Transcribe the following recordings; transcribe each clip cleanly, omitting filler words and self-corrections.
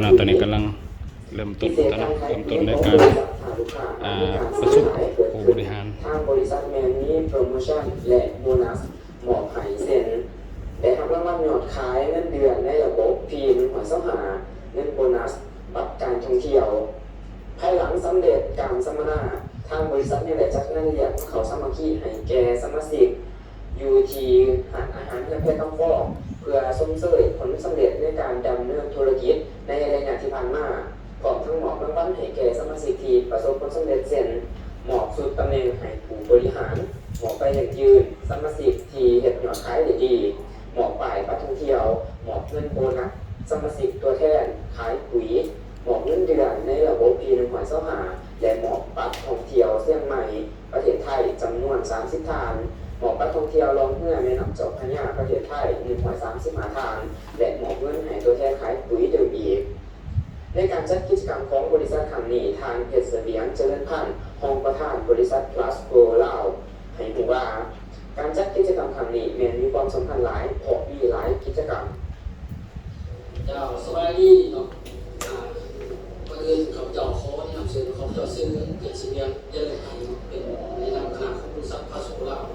ณะตอนนี้กำลังเริ่มต้นในการประชุมผู้บริหารทางบริษัทแมนมีโปรโมชั่นและโบนัสหมอบให้เซ็นได้รับรางวัลยอดขายเงินเดือนในระบบพีมหัวเสาหาเงินโบนัสบัตรการท่องเที่ยวภายหลังสำเร็จการสัมมนาทางบริษัทได้จัดงานเลี้ยงเขาสามัคคีให้แก่สมาชิกอยู่ที่หาดอาหารเพื่อต้องฟอกเพื่อส่งเสริมผลสำเร็จในการดำเนินธุรกิจในระยะที่ผ่านมาพร้อมทั้งหมอบรางวัลให้แก่สมาชิกที่ประสบผลสำเร็จเช่นหมอบสุดตำแหน่งให้ผู้บริหารหมอบไปอย่างยืนสมาชิกที่เห็นยอดขายได้ดีหมอบป่ายบัตรท่องเที่ยวหมอบเงินโบนัสสมาชิกตัวแทนขายปุ๋ยหมอบเงินเดือนในระบบพีหอยเสาหาและหมอบบัตรท่องเที่ยวเชียงใหม่ประเทศไทยจำนวน30 ทานหมอบบัตรท่องเที่ยวลองเมื่อแม่น้ำเจ้าพระยาประเทศไทย135 ทานและหมอบเงินให้ตัวแทนขายปุ๋ยเดิมอีกในการจัดกิจกรรมของบริษัทครั้งนี้ทางเพชรเสบียงเจริญพันธ์รองประธานบริษัท Plus Go ลาวให้รู้ว่าการจัดกิจกรรมครั้งนี้มีความสำคัญหลายเพราะมีหลายกิจกรรมเจ้าสบายดีเนาะวันอื่นเขาเจ้าขอที่นำเสนอเขาเจ้าซึ่งเพชรเสบียงเจริญพันธ์เป็นในนามคณะของบริษัทพาสุลาว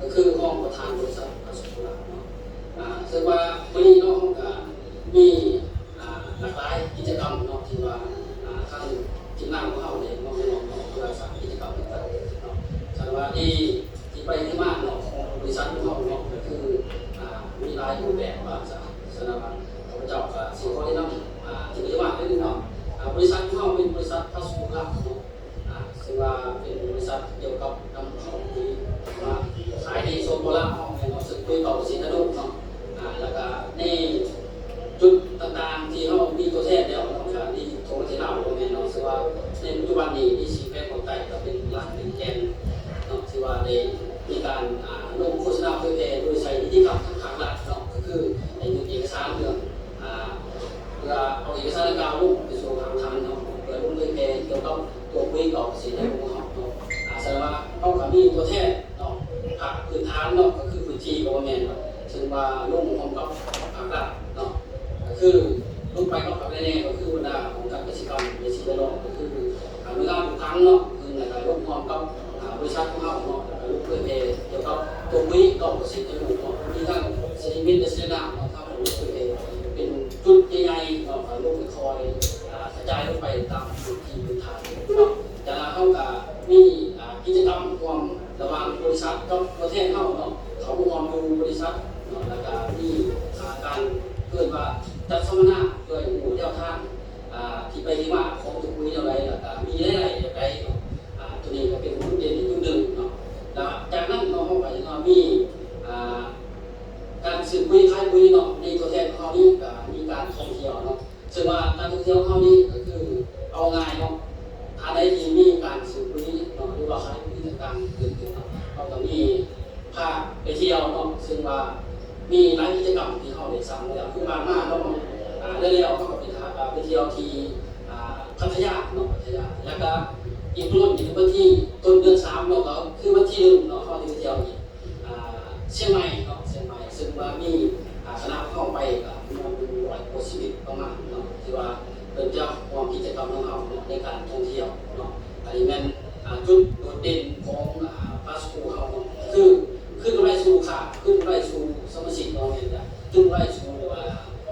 ก็คือห้องประธานบริษัทพาสุลาวเนาะซึ่งว่าวันนี้เนาะมีหลากหลายกิจกรรมเนาะที่ว่าทางทีมงานของเราเนี่ยน้องเพื่อสร้างกิจกรรมต่างๆเนาะแต่ว่าที่ไปที่มาเนาะของบริษัทของเราเนาะก็คือมีหลายรูปแบบว่าสำหรับข้าพเจ้าก็สิ่งข้อที่นำที่ปฏิบัติได้เนาะบริษัทของเราเป็นบริษัทพาสุลาวเนาะซึ่งว่าเป็นบริษัทเกี่ยวกับนำเข้าที่ว่าขายในโซนโบราณของเราซึ่งคุยต่อสินค้าเนาะแล้วก็ในจุดต่างๆที่เรามีตัวแทนแล้วเราจะที่โทรที่เราโรงเรียนเราซึ่งว่าในปัจจุบันนี้ที่สีแพร่ของไต่ก็เป็นหลักเป็นแกนเนาะที่ว่าได้มีการลงโฆษณาเผยแพร่โดยใช้นิติกรรมทางทางหลักเนาะก็คือในเอกสารเรื่องเพื่อเอาเอกสารการลงไปสู่ทางทันเนาะเพื่อลงเผยแพร่เกี่ยวกับตัวคุยกับสินค้าของเราเนาะแสดงว่าเราก็มีตัวแทนเนาะภาคพื้นฐานเนาะก็คือพื้นที่บริเวณซึ่งว่าลงพร้อมกับภาครัฐเนาะก็คือลงไปกับภาคแน่ๆก็คือบรรดาของการกิจกรรมในสิ่งแวดล้อมก็คือเวลาทุกครั้งเนาะคือในการลงพร้อมกับบริษัทของเราเนาะแล้วก็ลงเผยแพร่เกี่ยวกับตัวคุยกับสินค้าของเรามีทั้งสินค้าและสินค้าเนาะถ้าเราลงเผยแพร่เป็นจุดใหญ่ๆเนาะลงไปคอยกระจายลงไปตามจุดที่พื้นฐานเนาะจะเข้ากับมีกิจกรรมความระหว่างบริษัทกับประเทศเข้าเนาะเขาความดูบริษัทแล้วก็มีการเกิดว่าจัดสัมมนาโดยหมู่เจ้าทางที่ไปที่มาของทุกคนอย่างไรแล้วก็มีหลายๆอย่างไรตัวนี้ก็เป็นจุดเด่นจุดหนึ่งเนาะแล้วจากนั้นเราเข้าไปมีการสืบคุยคล้ายคุยเนาะในตัวแทนของเขานี่ก็มีการท่องเที่ยวเนาะซึ่งว่าการท่องเที่ยวเขานี่ก็คือเอาง่ายเนาะถ้าได้ที่มีการสืบคุยเนาะหรือว่าคล้ายคุยต่างๆเกิดขึ้นเนาะเขาต้องมีพาไปเที่ยวเนาะซึ่งว่ามีหลายกิจกรรมที่เขาได้สั่งแล้วคือผ่านมาเนาะเรื่อยๆเขาก็ไปเที่ยวที่พัทยาเนาะพัทยาแล้วก็อีกรุ่นอีกวันที่ต้นเดือน3เนาะก็คือวันที่1เนาะเขาไปเที่ยวอีกเชียงใหม่เนาะเชียงใหม่ซึ่งว่ามีคณะเข้าไปกับมันเป็น100 กว่าชีวิตประมาณเนาะที่ว่าเป็นเจ้าความกิจกรรมของเขาในการท่องเที่ยวเนาะอันนี้เป็นจุดโดดเด่นของพาสปูเขาเนาะคือขึ้นไปสู่ขาขึ้นไปสู่สมาชิกเราเนี่ยขึ้นไปสู่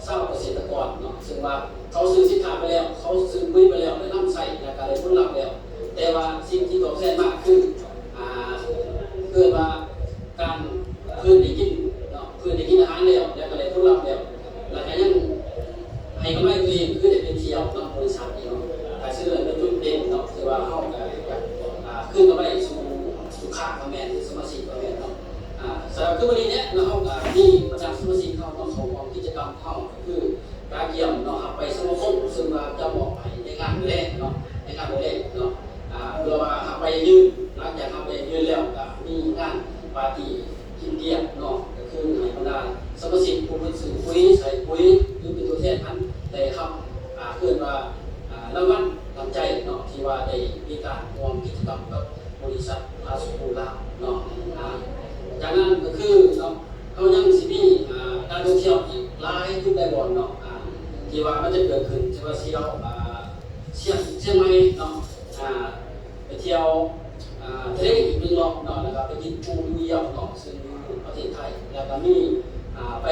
เศร้าเกษตรกรเนาะซึ่งว่าเขาซื้อสินค้าไปแล้วเขาซื้อปุ๋ยไปแล้วได้นำใส่แล้วก็ได้ผลลัพธ์แล้วแต่ว่าสิ่งที่ตอบแทนมากคือเกิดว่าการเพื่อนได้กินเนาะเพื่อนได้กินอาหารแล้วแล้วก็ได้ผลลัพธ์แล้วแล้วก็ยังให้กำไรตัวเองคือได้เป็นเที่ยวเนาะบริษัทนี้เนาะแต่ซึ่งเป็นจุดเด่นเนาะคือว่าเขาขึ้นกำไรสู่ลูกค้าพ่อแม่สมาชิกพ่อแม่เนาะสำหรับคือวันนี้เนี่ยเรามีประจำสมาชิกเขาต้องของกิจกรรมเขาคือการเยี่ยมเนาะไปสมาคมซึ่งว่าจะบอกไปในงานแรกเนาะในงานแรกเนาะเพื่อว่าไปยืนหลังจากไปยืนแล้วก็มีงานปาร์ตี้กินเลี้ยงเนาะก็คือให้บรรดาสมาชิกผู้เป็นสื่อปุ๋ยใส่ปุ๋ยหรือเป็นตัวแทนท่านได้เข้าเพื่อนว่ารางวัลนำใจเนาะที่ว่าได้มีการร่วมกิจกรรมกับบริษัทพาสุลาวเนาะจากนั้นก็คือเนาะเขายังสิมีการท่องเที่ยวอีกหลายรูปแบบเนาะ ที่ว่ามันจะเกิดขึ้นที่ว่าที่เราเชียงใหม่เนาะไปเที่ยวทะเลอีกหนึ่งรอบเนาะแล้วก็ไปกินปูเยี่ยมเนาะซึ่งอยู่ประเทศไทยแล้วก็มีไป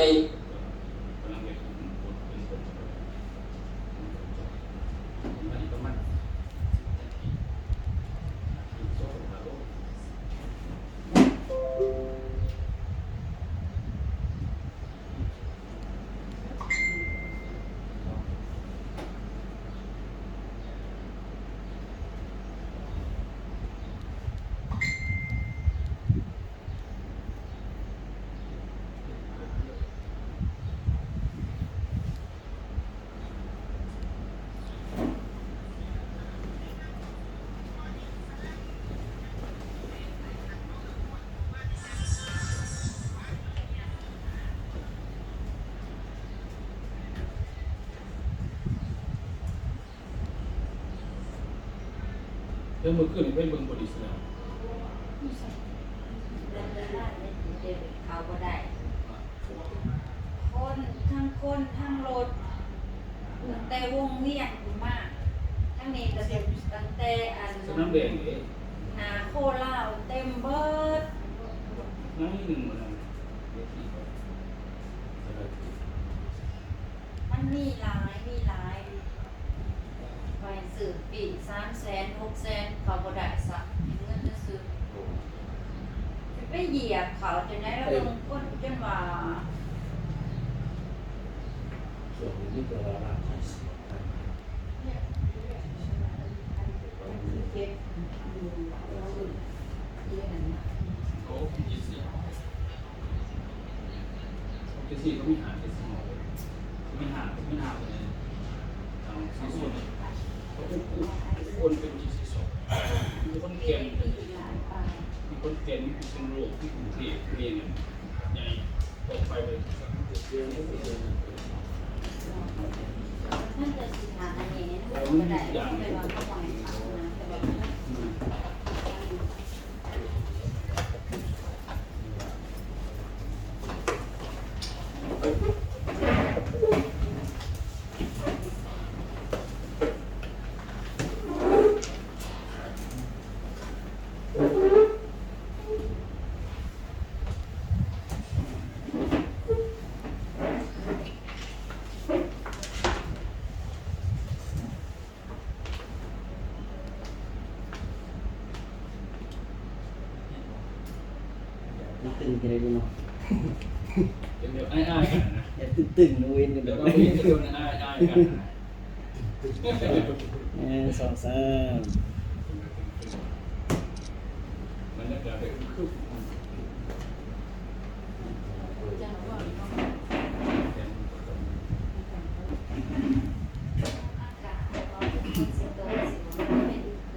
เรื่องมือขึ้นเป็นเมืองบริสุทธิ์แล้ว เขาก็ได้คนทั้งรถตั้งแต่วงเวียนมากทั้งนี้ตั้งแต่สนามแดงเอง นาโคล่าเต็มเบิด น้ำหนึ่งหมดเลย มันมีหลายไปสื่อปี300,000 600,000เขาก็ได้สักเงินจะซื้อไปเหยียบเขาจนได้แล้วลงก้นจนว่า ส่วนนี้ตัวละ โอ้ยี่สิบก็ไม่หาที่สมองไม่หาเลยทางซีซั่นเขาคนเป็นยี่สิบสองมีคนเก่งมีคนเก่งมีคนรู้ที่กรุงเทพเรียนใหญ่ออกไปเลย นั่นจะสิทานอันนี้นะก็ได้ไปวางเข้าไปนะแต่ว่าตึงกันเลยเนาะ เดี๋ยวอ้ายกันนะ อย่าตึงนะเว้นกัน เดี๋ เดี๋ ย ยว ว ก็เดี๋ยวอ้ายกันนะ สองสาม มันจะเกิดเป็นคือ จะว่าอากาศร้อนสิโตสิไม่ดีค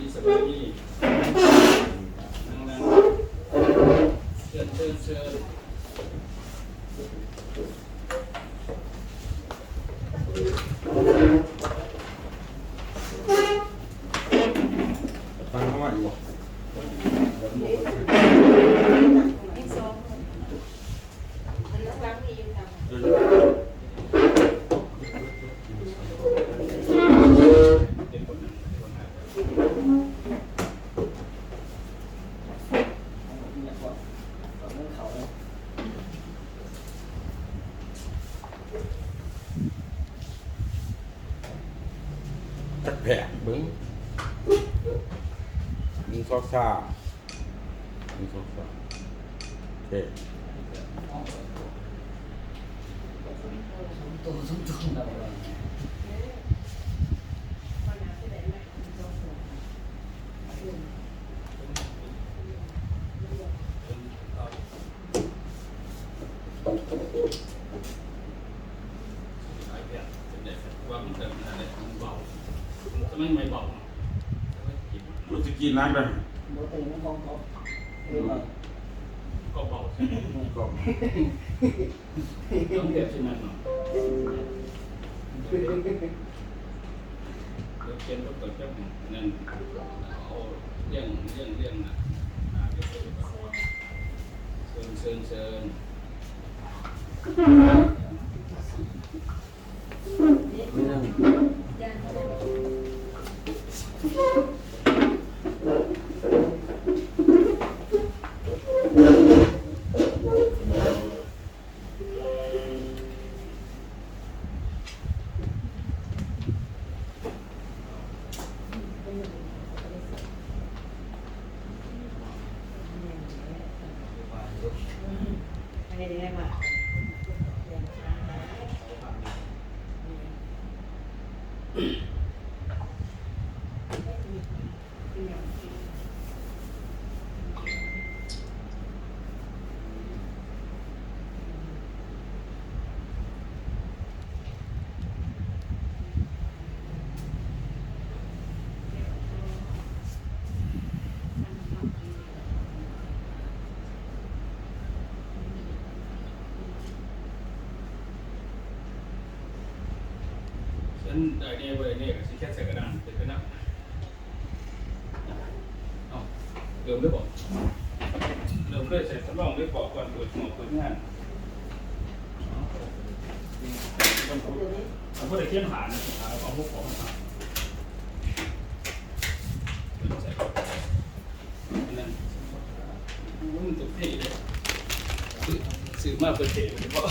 ือ สวัสดีนั่งเชิญฟังเข้ามาอยู่ ที่สองอันนี้ล้างมีอยู่ค่ะ เป็นคนนั้นคนนั้น เขาเลย จักแผงเบิ้งมีซอกซ่ามีซอกซ่าโอเค ตัวทุ่มๆเราเลย ว่ามันเกิดอะไรมันเบาทำไมไม่เบา กินน้ำไป โมตื่นไม่คล่องเขาเออ ก็เบาใช่ไหม ก็ ต้องแบบเช่นนั้นเนาะเดี๋ยวเขียนก็เปิดแป๊บนึงนั่นเอาเรื่องนะเดี๋ยวเชิญ ไม่นั่ง ยัน ไม่ได้มาฉันได้เนี่ยเว้ยเนี่ยก็สิแค่ใส่กระดานเป็นไปนะเอาเริ่มได้บอกเริ่มได้ใส่ทดลองได้บอกก่อนเปิดหมวกเปิดงานเอาเพื่อได้เขียนหานะหาเอาพวกของมาใส่นั่นมันตุกเท่เลยซื้อมาเปิดเท่เลยเพราะ